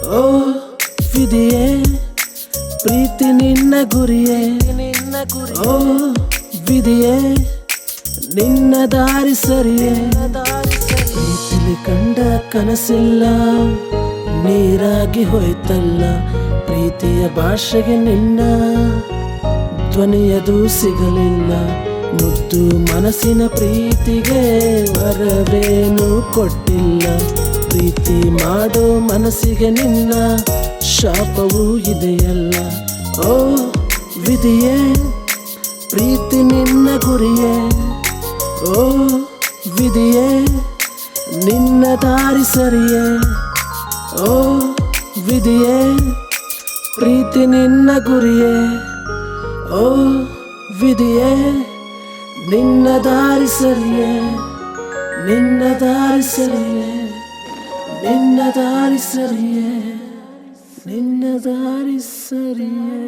ಓ ವಿಧಿಯೇ ಪ್ರೀತಿ ನಿನ್ನ ಗುರಿಯೇ, ಓ ವಿಧಿಯೇ ನಿನ್ನ ದಾರಿ ಸರಿಯೇ. ಪ್ರೀತಿಲಿ ಕಂಡ ಕನಸಿಲ್ಲ ನೀರಾಗಿ ಹೋಯ್ತಲ್ಲ, ಪ್ರೀತಿಯ ಭಾಷೆಗೆ ನಿನ್ನ ಧ್ವನಿಯದು ಸಿಗಲಿಲ್ಲ. ಮುದ್ದು ಮನಸ್ಸಿನ ಪ್ರೀತಿಗೆ ವರವೇನು ಕೊಟ್ಟಿಲ್ಲ, ಪ್ರೀತಿ ಮಾಡೋ ಮನಸ್ಸಿಗೆ ನಿನ್ನ ಶಾಪವೂ ಇದೆಯಲ್ಲ. ಓ ವಿಧಿಯೇ ಪ್ರೀತಿ ನಿನ್ನ ಗುರಿಯೇ, ಓ ವಿಧಿಯೇ ನಿನ್ನ ದಾರಿ ಸರಿಯೇ. ಓ ವಿಧಿಯೇ ಪ್ರೀತಿ ನಿನ್ನ ಗುರಿಯೇ, ಓ ವಿಧಿಯೇ ನಿನ್ನ ದಾರಿ ಸರಿಯೇ, ನಿನ್ನ ದಾರಿ ಸರಿಯೇ, ನಿನ್ನ ದಾರಿ ಸರಿಯೇ, ನಿನ್ನ ದಾರಿ ಸರಿಯೇ.